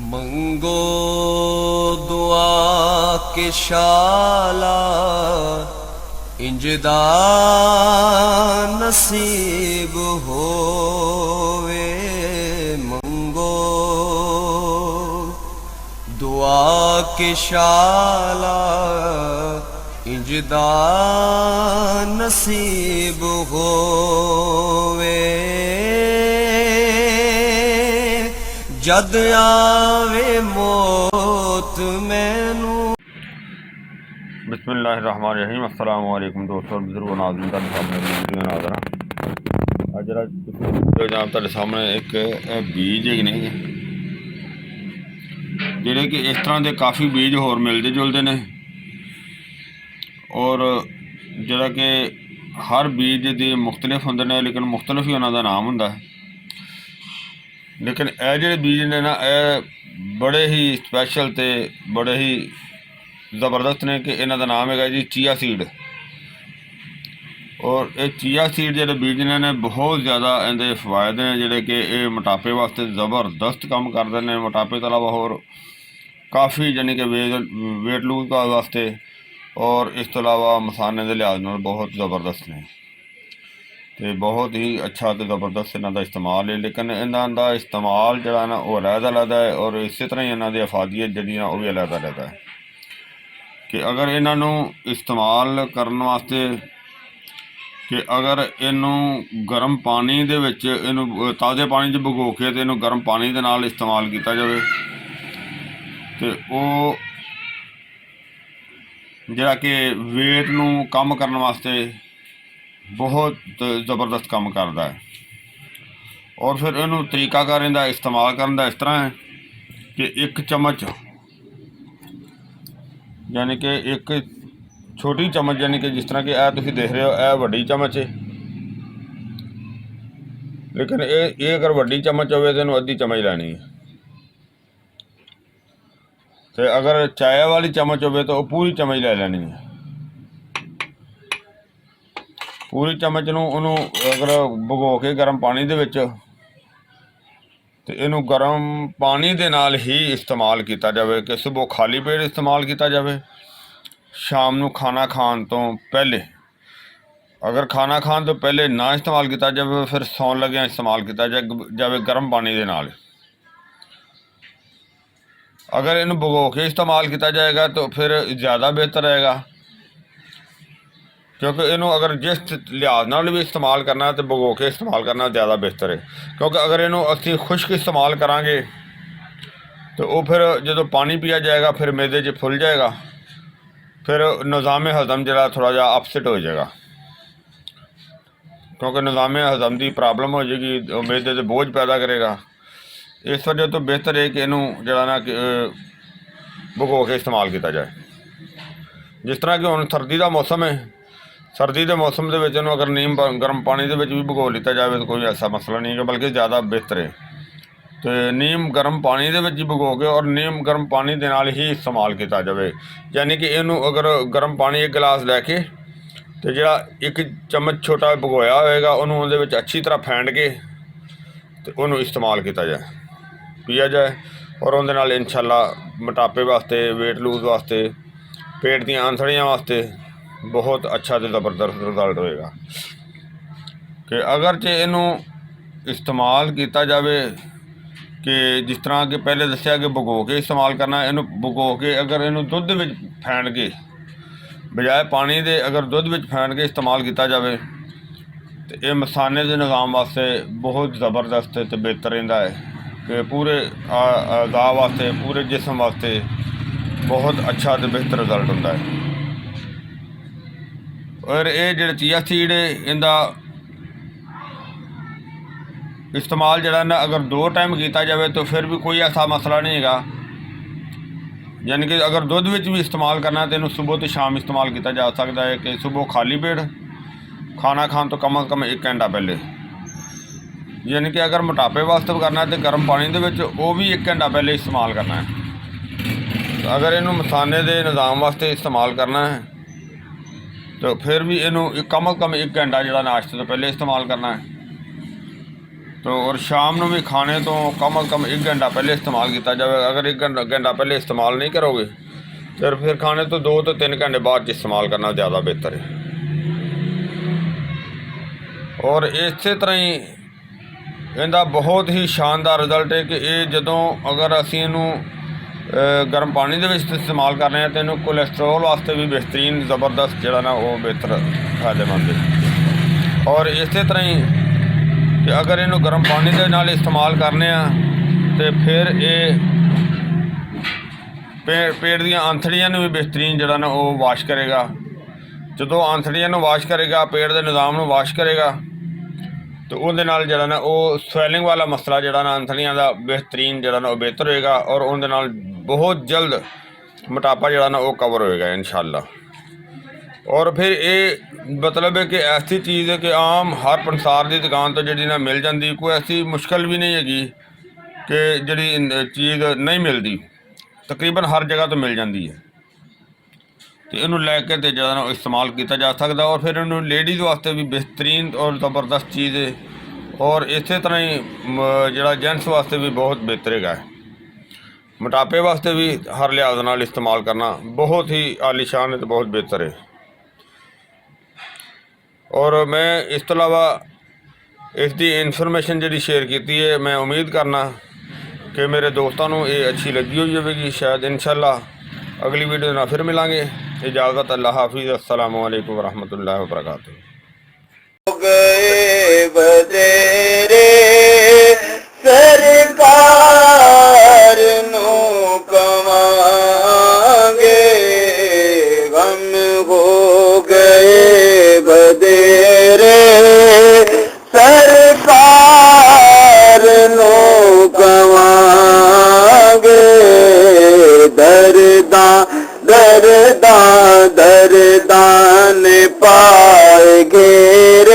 मंगो दुआ के शाला इंजदा नसीब होवे। मंगो दुआ के शाला इंजदा नसीब होवे। जद आवे मौत मैनू। बिस्मिल्लाहिर्रहमानिर्रहीम। अस्सलाम वालेकुम दोस्तों, बुजुर्ग नाज़रीन का सामने वीडियो नाज़रा अज जरा जनाब तुहाडे सामने एक बीज है ने जिहड़े कि इस तरह के काफ़ी बीज होर मिलते जुलते ने और जिहड़ा कि हर बीज दे मुख्तलिफ होंदे ने, लेकिन मुख्तलिफ ही उन्हां दा नाम हुंदा है। लेकिन यह जिहड़े बीज ने ना बड़े ही स्पैशल ते बड़े ही ज़बरदस्त ने कि इन्हां दा नाम है जी चिया सीड। और ये चिया सीड जिहड़े बीज ने बहुत ज़्यादा इहदे फायदे ने, जिहड़े कि ये मोटापे वास्ते ज़बरदस्त काम करते हैं। मोटापे तो अलावा होर काफ़ी यानी कि वेट लूज वास्ते और इस तो अलावा मसाने के लिहाज नाल बहुत ज़बरदस्त ने तो बहुत ही अच्छा तो ज़बरदस्त इन्हां दा इस्तेमाल है। लेकिन इन्हां दा इस्तेमाल जिहड़ा ना वो अलग-अलग है और इस तरह ही इन्हां दी अफादियत जिहड़ी ना वो भी अलग-अलग है कि अगर इन्हां नूं इस्तेमाल करन वास्ते कि अगर इनू गर्म पानी दे विच इनू ताज़े पानी च भगो के ते इनू गर्म पानी दे नाल इस्तेमाल किया जाए तो वो जिहड़ा कि वेट नूं कम करने वास्ते बहुत ज़बरदस्त काम करता है। और फिर इनू तरीकाकार इहदा इस्तेमाल करने का इस तरह है कि एक चम्मच यानी कि एक छोटी चम्मच यानी कि जिस तरह कि यह तुसीं देख रहे हो यह वड्डी चम्मच है, लेकिन ये अगर वड्डी चम्मच हो तो इनू अद्धी चम्मच लैनी है। तो अगर चाय वाली चम्मच हो तो पूरी चम्मच ले लैनी है। पूरी चम्मच नूं उहनूं अगर भगो के गर्म पानी दे विच ते इनू गर्म पानी दे नाल ही इस्तेमाल किया जाए कि सुबह खाली पेट इस्तेमाल किया जाए, शाम नूं खाना खाण तो पहले, अगर खाना खाण तो पहले ना इस्तेमाल किया जाए फिर सौन लग्या इस्तेमाल किया जाए गर्म पानी दे नाल। अगर इनू भगो के इस्तेमाल किया जाएगा तो फिर ज़्यादा बेहतर रहेगा, क्योंकि इनू अगर जिस लिहाज नाल भी इस्तेमाल करना है तो भगो के इस्तेमाल करना ज़्यादा बेहतर है। क्योंकि अगर इनू असीं खुश्क इस्तेमाल करांगे तो वो फिर जो पानी पिया जाएगा फिर मैदे च फुल जाएगा, फिर निज़ाम हज़म जरा थोड़ा जा अपसेट हो जाएगा, क्योंकि निज़ाम हज़म की प्रॉब्लम हो जाएगी, मैदे से बोझ पैदा करेगा। इस वजह तो बेहतर है कि इनू जरा ना भगो के इस्तेमाल किया जाए। जिस तरह कि हुण सर्दी का मौसम है, सर्दी के मौसम के अगर नीम गर्म पानी के भी भगो लिया जाए तो कोई ऐसा मसला नहीं है, बल्कि ज़्यादा बेहतर है। तो नीम गर्म पानी के ही भगो के और नीम गर्म पानी के नाल ही इस्तेमाल किया जाए। यानी कि इनू अगर गर्म पानी एक गिलास लैके तो जरा एक चम्मच छोटा भगोया होएगा उन्होंने उहदे विच अच्छी तरह फेंट के तो उन्होंने इस्तेमाल किया जाए, पिया जाए और उहदे नाल इंशाअल्लाह मोटापे वास्ते, वेट लूज वास्ते, पेट दी आंथड़ियां वास्ते बहुत अच्छा तो ज़बरदस्त रिजल्ट होएगा। कि अगर जे इनू इस्तेमाल किया जाए कि जिस तरह कि पहले दसिया कि भगो के इस्तेमाल करना, इनू भगो के अगर इनू दुध विच फेंट के बजाय पानी दे अगर दुध विच फेंट के इस्तेमाल किया जाए तो यह मसाने के निज़ाम वास्ते बहुत ज़बरदस्त तो बेहतर रहिंदा है कि पूरे अज़ा वास्ते, पूरे जिसम वास्ते बहुत अच्छा तो बेहतर रिजल्ट होंदा है। और ये जो चिया सीड है इनका इस्तेमाल जरा ना अगर 2 टाइम किया जाए तो फिर भी कोई ऐसा मसला नहीं है। यानी कि अगर दुध विच भी इस्तेमाल करना है तो इन्हू सुबह तो शाम इस्तेमाल किया जा सकता है कि सुबह खाली पेट खाना खाने तो कम अज़ कम 1 घंटा पहले, यानी कि अगर मोटापे वास्ते भी करना है तो गर्म पानी के विच वो भी 1 घंटा पहले इस्तेमाल करना है। तो अगर इनू मसाने के निज़ाम वास्ते इस्तेमाल करना है तो फिर भी इनू कम अज़ कम 1 घंटा जो नाश्ते तो पहले इस्तेमाल करना है। तो और शाम ਨੂੰ भी खाने तो कम अज़ कम 1 घंटा पहले इस्तेमाल किया जाए। अगर 1 घंटा पहले इस्तेमाल नहीं करोगे तो फिर खाने तो 2 तो 3 घंटे बाद इस्तेमाल करना ज़्यादा बेहतर है। और इस तरह ही इहदा बहुत ही शानदार रिजल्ट है कि ये जदों अगर असीं इहनूं गर्म पानी दे विच इस्तेमाल कर रहे हैं तो इहनूं कोलेस्ट्रोल वास्ते भी बेहतरीन ज़बरदस्त जिहड़ा ना वो बेहतर फायदेमंद है। और इस तरह ही कि अगर इहनूं गर्म पानी दे नाल इस्तेमाल करने तो फिर ये पेट दीयां आंथड़ियां नूं भी बेहतरीन जिहड़ा ना वो वाश करेगा। जदों आंथड़ियां नूं वाश करेगा, पेट दे निज़ाम नूं वाश करेगा तो उहदे नाल जिहड़ा ना वो स्वैलिंग वाला मसला जिहड़ा ना आंथड़ियां दा बेहतरीन जिहड़ा ना वो बेहतर होएगा और उहदे नाल बहुत जल्द मोटापा जिहड़ा ना वो कवर होएगा इंशाअल्लाह। और फिर ये मतलब है कि ऐसी चीज़ है कि आम हर पंसार की दुकान तो जिहड़ी ना मिल जाती, कोई ऐसी मुश्किल भी नहीं हैगी कि जिहड़ी चीज़ नहीं मिलती, तकरीबन हर जगह तो मिल जाती है। तो इन्हूं लैके तो जिहड़ा ना इस्तेमाल किया जा सकता। और फिर इन्हूं लेडीज़ वास्ते भी बेहतरीन और ज़बरदस्त चीज़ है। और इस तरह ही जिहड़ा जेंट्स वास्ते भी बहुत बेहतर है। मोटापे वास्ते भी हर लिहाज नाल इस्तेमाल करना बहुत ही आलीशान है तो बहुत बेहतर है। और मैं इस तो अलावा इसकी इन्फॉर्मेशन जी शेयर की है, मैं उम्मीद करना कि मेरे दोस्तों को ये अच्छी लगी हुई होगी। शायद इंशाअल्लाह अगली वीडियो ना फिर मिलांगे। इजाज़त, अल्लाह हाफिज़, अस्सलामु अलैकुम वरहमतुल्लाहि वबरकातुहू। गए बदेरे सरकार नु कमांगे, गम हो गए बदेरे सरकार नु कमांगे। दरदां ने पाए घेर